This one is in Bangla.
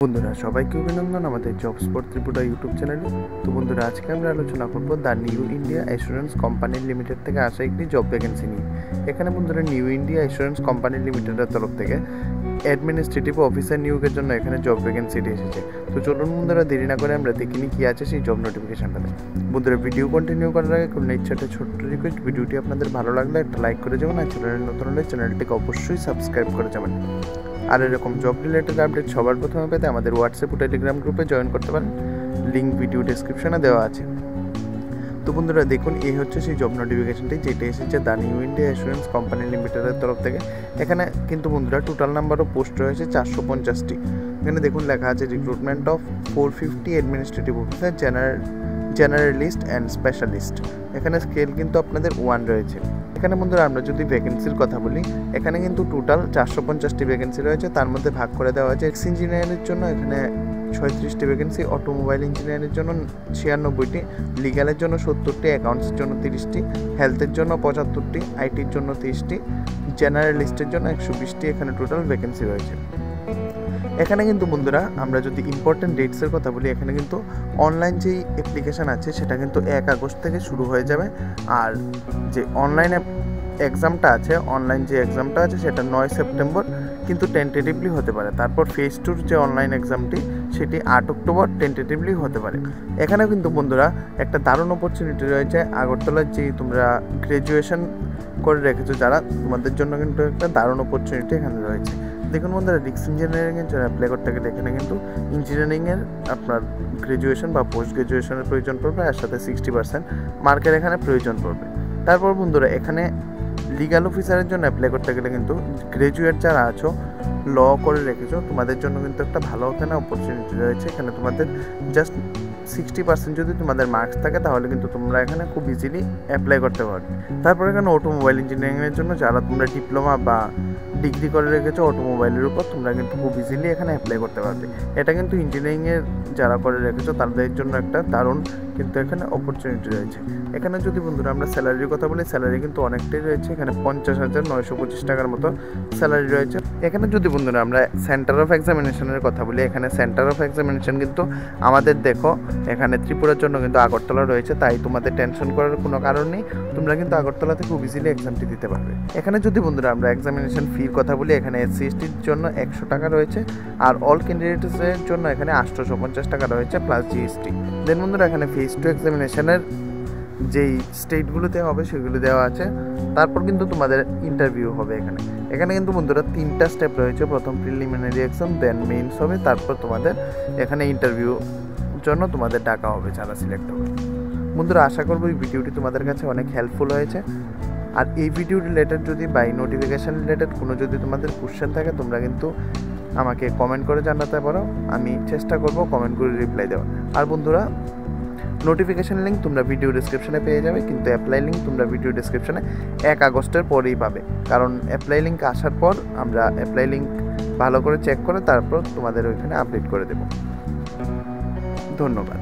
বন্ধুরা সবাইকে অভিনন্দন আমাদের জব স্পট ত্রিপুরা ইউটিউব চ্যানেলে। তো বন্ধুরা আজকে আমরা আলোচনা করব the new India assurance company limited থেকে আসা একটি জব ভ্যাকেন্সি নিয়ে। এখানে বন্ধুরা নিউ ইন্ডিয়া অ্যাসুরেন্স কোম্পানি লিমিটেডের তরফ থেকে অ্যাডমিনিস্ট্রেটিভ অফিসার নিয়োগের জন্য এখানে জব ভ্যাকেন্সিটি এসেছে। তো চলুন বন্ধুরা দেরি না করে আমরা দেখিনি কি আছে সেই জব নোটিফিকেশনটাতে। বন্ধুরা ভিডিও কন্টিনিউ করার আগে কোনো ইচ্ছাটা ছোট্ট রিকোয়েস্ট, ভিডিওটি আপনাদের ভালো লাগলে একটা লাইক করে যাবেন, আর চ্যানেলে নতুন হলে চ্যানেলটিকে অবশ্যই সাবস্ক্রাইব করে যাবেন। আর এরকম জব রিলেটেড আপডেট সবার প্রথমে পেতে আমাদের হোয়াটসঅ্যাপ ও টেলিগ্রাম গ্রুপে জয়েন করতে পারেন, লিঙ্ক ভিডিও ডেসক্রিপশনে দেওয়া আছে। তো বন্ধুরা দেখুন, এই হচ্ছে সেই জব নোটিফিকেশনটি যেটা এসেছে the new India assurance company লিমিটেডের তরফ থেকে। এখানে কিন্তু বন্ধুরা টোটাল নাম্বার অফ পোস্ট রয়েছে 450টি। এখানে দেখুন লেখা আছে recruitment of 450 administrative officer, generalist and specialist. এখানে স্কেল কিন্তু আপনাদের 1 রয়েছে। এখানে বন্ধুরা আমরা যদি ভ্যাকেন্সির কথা বলি, এখানে কিন্তু টোটাল 450টি ভ্যাকেন্সি রয়েছে। তার মধ্যে ভাগ করে দেওয়া হয়েছে এক্স ইঞ্জিনিয়ারের জন্য এখানে 36টি ভ্যাকেন্সি, অটোমোবাইল ইঞ্জিনিয়ারের জন্য 96টি, লিগ্যালের জন্য 70টি, অ্যাকাউন্টসের জন্য 30টি, হেলথের জন্য 75টি, আইটির জন্য 30টি, জেনারেলিস্টের জন্য 120টি। এখানে টোটাল ভ্যাকেন্সি রয়েছে। এখানে কিন্তু বন্ধুরা আমরা যদি ইম্পর্টেন্ট ডেটসের কথা বলি, এখানে কিন্তু অনলাইন যেই অ্যাপ্লিকেশান আছে সেটা কিন্তু 1 আগস্ট থেকে শুরু হয়ে যাবে। আর যে অনলাইন এক্সামটা আছে, অনলাইন যে এক্সামটা আছে সেটা 9 সেপ্টেম্বর কিন্তু টেন্টেটিভলি হতে পারে। তারপর ফেজ 2 যে অনলাইন এক্সামটি সেটি 8 অক্টোবর টেন্টেটিভলি হতে পারে। এখানে কিন্তু বন্ধুরা একটা দারুণ অপরচুনিটি রয়েছে। আগরতলার যে তোমরা গ্র্যাজুয়েশন করে রেখেছো যারা, তোমাদের জন্য কিন্তু একটা দারুণ অপরচুনিটি এখানে রয়েছে। দেখুন বন্ধুরা, রিক্স ইঞ্জিনিয়ারিংয়ের জন্য অ্যাপ্লাই করতে গেলে এখানে কিন্তু ইঞ্জিনিয়ারিংয়ের আপনার গ্র্যাজুয়েশন বা পোস্ট গ্র্যাজুয়েশনের প্রয়োজন পড়বে, আর সাথে 60% মার্কের এখানে প্রয়োজন পড়বে। তারপর বন্ধুরা এখানে লিগ্যাল অফিসারের জন্য অ্যাপ্লাই করতে গেলে কিন্তু গ্র্যাজুয়েট যারা আছো, ল করে রেখেছো, তোমাদের জন্য কিন্তু একটা ভালো এখানে অপরচুনিটি রয়েছে। এখানে তোমাদের জাস্ট 60% যদি তোমাদের মার্কস থাকে তাহলে কিন্তু তোমরা এখানে খুব ইজিলি অ্যাপ্লাই করতে পারবে। তারপর এখানে অটোমোবাইল ইঞ্জিনিয়ারিংয়ের জন্য যারা তোমরা ডিপ্লোমা বা ডিগ্রি করে রেখেছো অটোমোবাইলের উপর, তোমরা কিন্তু খুব ইজিলি এখানে অ্যাপ্লাই করতে পারবে। এটা কিন্তু ইঞ্জিনিয়ারিংয়ের যারা করে রেখেছো তাদের জন্য একটা দারুণ কিন্তু এখানে অপরচুনিটি রয়েছে। এখানে যদি বন্ধুরা আমরা স্যালারির কথা বলি, স্যালারি কিন্তু অনেকটাই রয়েছে। এখানে 50,925 টাকার মতো স্যালারি রয়েছে। এখানে যদি বন্ধুরা আমরা সেন্টার অফ এক্সামিনেশনের কথা বলি, এখানে সেন্টার অফ এক্সামিনেশন কিন্তু আমাদের দেখো এখানে ত্রিপুরার জন্য কিন্তু আগরতলা রয়েছে, তাই তোমাদের টেনশন করার কোনো কারণ নেই। তোমরা কিন্তু আগরতলাতে খুব ইজিলি এক্সামটি দিতে পারবে। এখানে যদি বন্ধুরা আমরা এক্সামিনেশন ফির কথা বলি, এখানে SC STর জন্য 100 টাকা রয়েছে, আর অল ক্যান্ডিডেটসের জন্য এখানে 850 টাকা রয়েছে প্লাস GST। দেন বন্ধুরা এখানে ফেজ 2 এক্সামিনেশনের যেই স্টেটগুলোতে হবে সেগুলো দেওয়া আছে। তারপর কিন্তু তোমাদের ইন্টারভিউ হবে। এখানে কিন্তু বন্ধুরা 3টা স্টেপ রয়েছে। প্রথম প্রিলিমিনারি এক্সাম, দেন মেইনস হবে, তারপর তোমাদের এখানে ইন্টারভিউ জন্য তোমাদের ডাকা হবে যারা সিলেক্ট হবে। বন্ধুরা আশা করবো এই ভিডিওটি তোমাদের কাছে অনেক হেল্পফুল হয়েছে। আর এই ভিডিও রিলেটেড যদি বা এই নোটিফিকেশান রিলেটেড কোনো যদি তোমাদের কোশ্চেন থাকে, তোমরা কিন্তু আমাকে কমেন্ট করে জানাতে পারো। আমি চেষ্টা করব কমেন্ট করে রিপ্লাই দেওয়ার। আর বন্ধুরা নোটিফিকেশান লিঙ্ক তোমরা ভিডিও ডেসক্রিপশনে পেয়ে যাবে, কিন্তু অ্যাপ্লাই লিঙ্ক তোমরা ভিডিও ডেসক্রিপশনে 1 আগস্টের পরেই পাবে। কারণ অ্যাপ্লাই লিঙ্ক আসার পর আমরা অ্যাপ্লাই লিঙ্ক ভালো করে চেক করে তারপর তোমাদের ওইখানে আপডেট করে দেব। ধন্যবাদ।